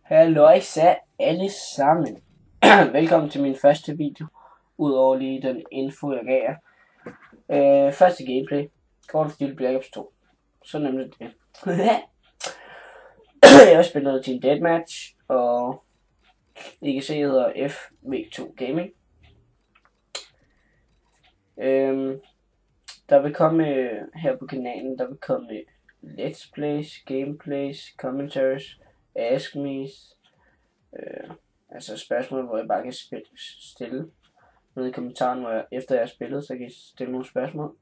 Halløjsa alle sammen. Velkommen til min første video. Udover lige den info jeg gav jer. Første gameplay. Call of Duty Black Ops 2. Så nemlig det. Jeg har spillet Team Deathmatch. Og I kan se jeg hedder FV2 Gaming. Der vil komme her på kanalen. Der vil komme let's plays, gameplays, commentaries, ask me's, altså spørgsmål, hvor jeg bare kan stille nede i kommentaren, hvor efter jeg har spillet, så kan I stille nogle spørgsmål.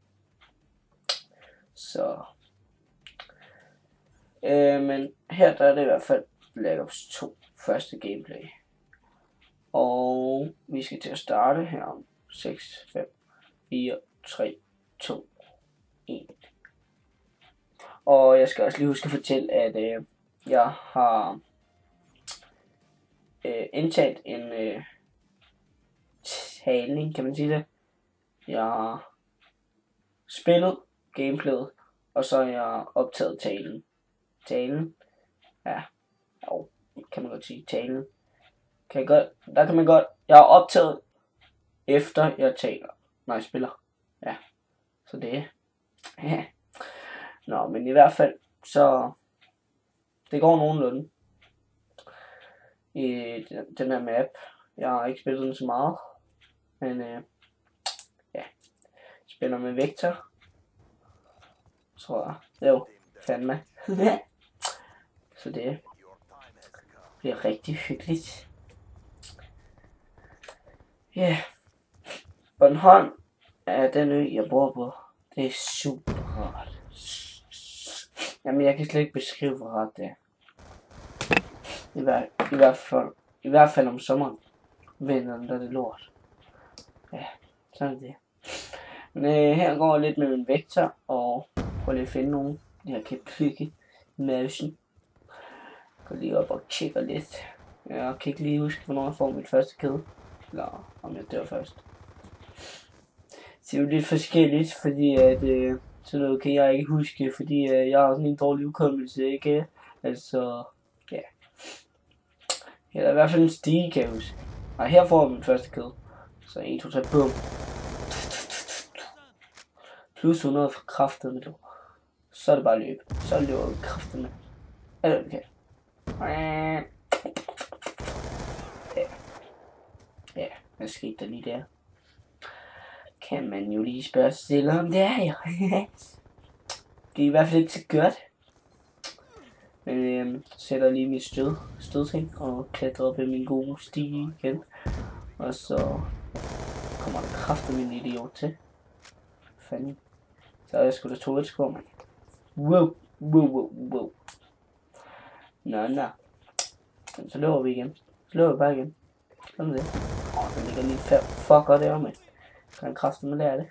Så men her der er det i hvert fald Black Ops 2 første gameplay. Og vi skal til at starte her om 6, 5, 4, 3, 2, 1. Og jeg skal også lige huske at fortælle, at jeg har indtalt en taling, kan man sige det. Jeg har spillet gameplayet, og så har jeg optaget talen. Talen, ja, jo, kan man godt sige talen. Der kan man godt, jeg har optaget efter jeg taler, når jeg spiller. Ja, så det ja. Nå, men i hvert fald, så det går nogenlunde i den her map. Jeg har ikke spillet den så meget, men ja, jeg spiller med Vector, tror jeg. Jo, fandme. Så det bliver rigtig hyggeligt. Ja, yeah. Bornholm er den ø, jeg bor på. Det er super rart. Jamen, jeg kan slet ikke beskrive, hvor rart det er. I hvert fald om sommeren. Vinteren, der er det lort. Ja, sådan er det. Men her går jeg lidt med min Vector, og prøver lige at finde nogen, jeg kan klikke mausen. Går lige op og tjekker lidt. Jeg kan ikke lige huske, hvornår jeg får mit første kæde. Eller om jeg dør først. Det er jo lidt forskelligt, fordi at sådan noget kan jeg ikke huske, fordi jeg har sådan en dårlig udkommelse, ikke? Altså, ja. Her er i hvert fald en stige, kan jeg huske. Og her får jeg min første kæde. Så 1, 2, 3, bum. Plus 100 for kraftet med det. Så er det bare løb. Så løber vi kraftet med. Eller okay. Ja, hvad skete der lige der? Kan man jo lige spørge sig selv om det er jo. Det er i hvert fald ikke så godt. Men sætter lige mit stødting og klatrer op i min gode stige igen. Og så kommer der kraftigt min idiot til. Fanden. Så er jeg sgu da toiletskår, mand. Wow. Nå. Så løber vi igen. Så løber vi bare igen. Sådan det. Den ligger lige fucker derovre, mand. Så han kraftigt med lære det.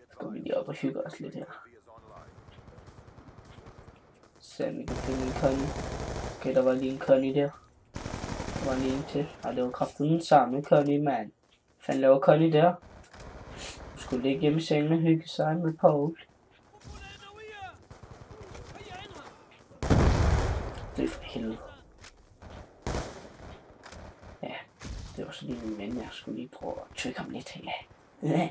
Så går vi lige op og hygger os lidt her. Så vi kan finde en Connie. Okay, der var lige en Connie der. Der var lige en til. Og det var kraftigt den samme Connie, mand. Fanden laver Connie der? Du skulle ligge hjemme i sengen og hygge sig med Paul. Det er for helvede. Ja, det var så lige min ven, jeg skulle lige prøve at trykke ham lidt her. Ja.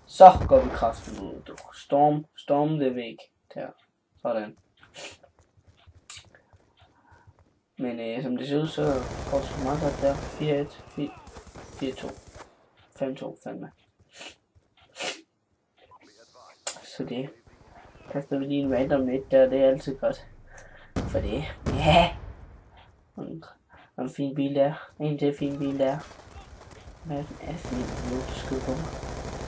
Så går vi kraftigt ud. Storm det væk. Der. Sådan. Men som det ser ud, så går det sgu meget godt der. 4-1, 4-2, 5-2, fandme. Så det. Kaster vi lige en random net der, det er altid godt. For det. Ja. Og en fin bil der. En til fin bil der. Hvad er den for en måde, du skyder på mig?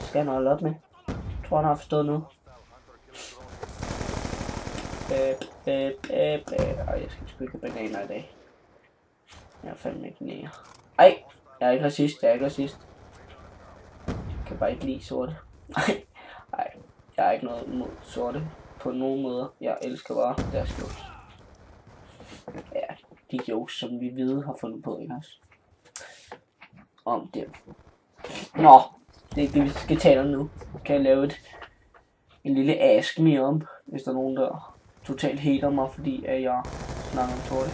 Skal jeg holde op med? Jeg tror, han har forstået nu. Ej, jeg skal sgu ikke have bananer i dag. Jeg er fandme ikke nær. Ej, jeg er ikke racist, Jeg kan bare ikke lide sorte. Ej, jeg er ikke noget imod sorte på nogen måder. Jeg elsker bare deres jokes. Ja, de jokes, som vi ved har fundet på, ikke også? Om det. Nå, det er ikke det, vi skal tale om nu. Kan jeg lave en lille ask me om, hvis der er nogen, der totalt hater mig, fordi at jeg snakker om Torte.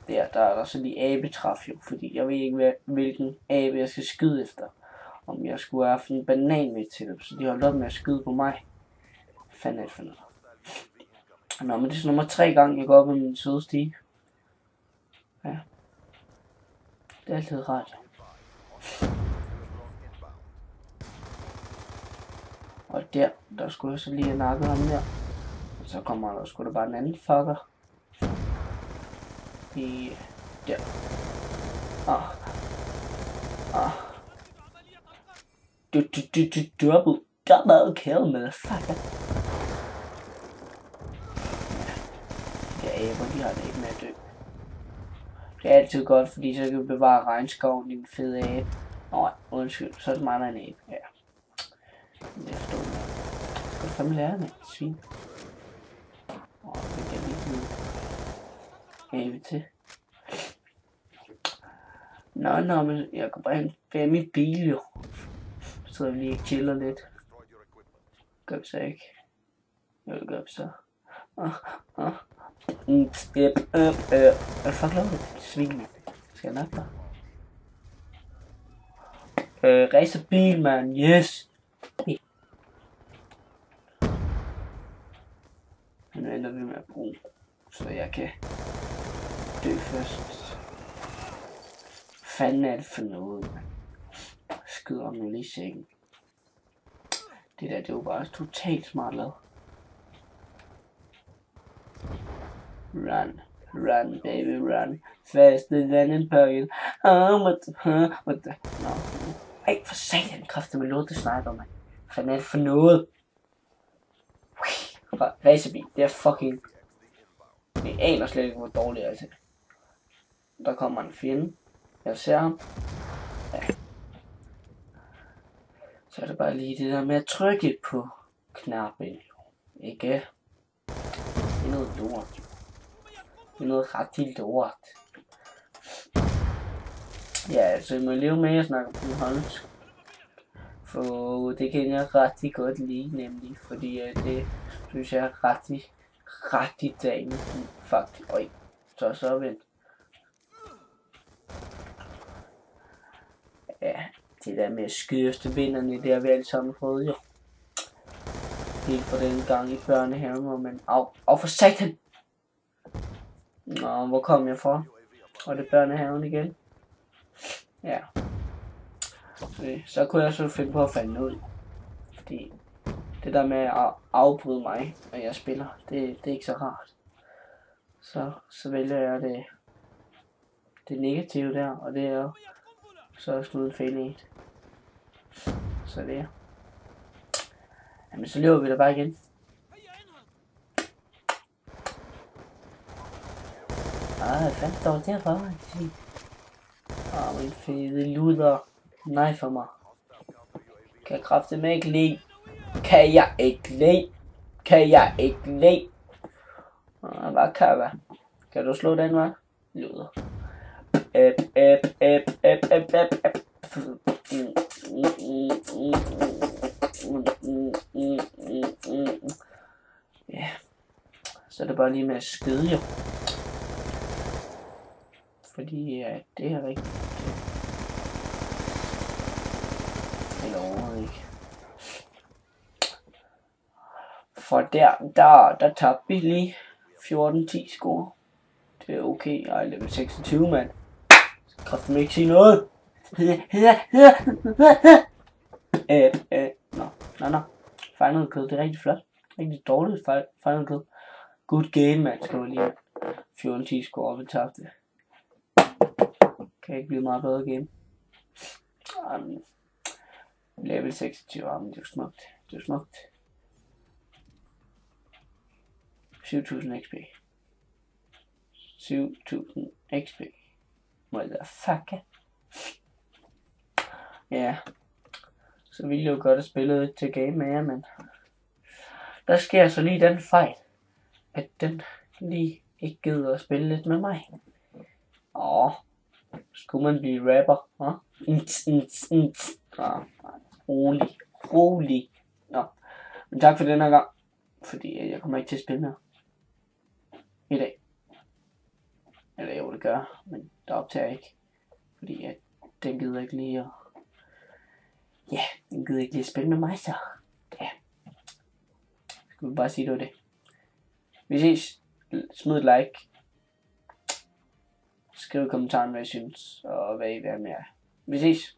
Ja, der er der så lige abetræf jo, fordi jeg ved ikke, hvilken abe jeg skal skyde efter. Om jeg skulle have haft en banan med til dem, så de holdt op med at skyde på mig. Fanden er det for noget. Nå, men det er så nummer 3 gang, jeg går op med min søde stige. Ja. Det er altid rart. Og der skulle jeg så lige have nakket ham der. Og så kommer der sgu da bare en anden fucker. Der. Double kill, motherfucker. Ja, aber de har det ikke med at dø. Det er altid godt, fordi så kan vi bevare regnskoven i en fed abe. Nå, undskyld, så er det mig, der er en abe. Ja. Det er forstået. Skal du fandme lære det, svin? Det kan lige vide. Abe til. Nå, men jeg kan bare have min bil jo. Så vi lige chiller lidt. Gør vi så ikke. Jo, det gør vi så. Hvad fuck laver du? Svin, mand. Skal jeg nok bare? Racerbil, man. Yes. Nu ender vi med at bruge, så jeg kan dø først. Fanden er det for noget, man? Skyder om nu lige i sækken. Det var bare totalt smart lavet. Run, baby, run. Faster than a buggy. What the... No. Ej, for satan, kræfter med lort, det snakker om, man. Fanden er det for noget? Racerbil, det er fucking... Jeg aner slet ikke, hvor dårligt jeg er til. Der kommer en fjende. Jeg ser ham. Ja. Så er det bare lige det der med at trykke på knappen. Ikke? Det er noget lort. Det er noget ret lort. Ja, altså jeg må leve med at snakke på hollandsk. For det kan jeg rigtig godt lide, nemlig. Fordi det synes jeg er rigtig dame. Faktisk. Øj, så vent. Ja, det der med at skyde efter vinderne, det har vi alle sammen fået, jo. Helt fra den gang i børnehaven, hvor man... Au for satan! Nå, hvor kom jeg fra? Og det børnehaven igen? Ja. Så kunne jeg så finde på at falde ud. Fordi det der med at afbryde mig, når jeg spiller, det er ikke så rart. Så vælger jeg det negative der, og det er jo så slutte fail 1. Så det er. Jamen så løber vi der bare igen. Hvad fanden står derfor? Min fede luder. Nej for mig. Kan jeg kraftedeme ikke lide? Kan jeg ikke lide? Hvad kan jeg? Kan du slå den, hva'? Luder. Ja. Så er det bare lige med at skyde, jo. Fordi ja, det er rigtigt. Eller overhovedet ikke. For der tabte vi lige 14-10 score. Det er okay. Ej, level 26, mand. Kræfter mig ikke sige noget. Nå. Final kill, det er rigtig flot. Rigtig dårligt final kill. Good game, mand. Skal vi lige 14-10 score, og vi tabte. Kan ikke blive meget bedre game. Level 26, men det er smukt. Det er smukt. 7000 XP. 7000 XP. Motherfucker. Ja. Så ville jeg jo godt have spillet til game med jer, men der sker så lige den fejl, at den lige ikke gider at spille lidt med mig. Skulle man blive rapper? Rolig. Nå. Men tak for den her gang, fordi jeg kommer ikke til at spille mere i dag. Eller jo, det gør, men der optager jeg ikke. Fordi at den gider ikke lige at... Ja, den gider ikke lige at spille med mig, så... Ja. Skal vi bare sige, det var det. Vi ses. Smid et like. Skriv i kommentaren, hvad I synes, og hvad I vil have med. Vi ses.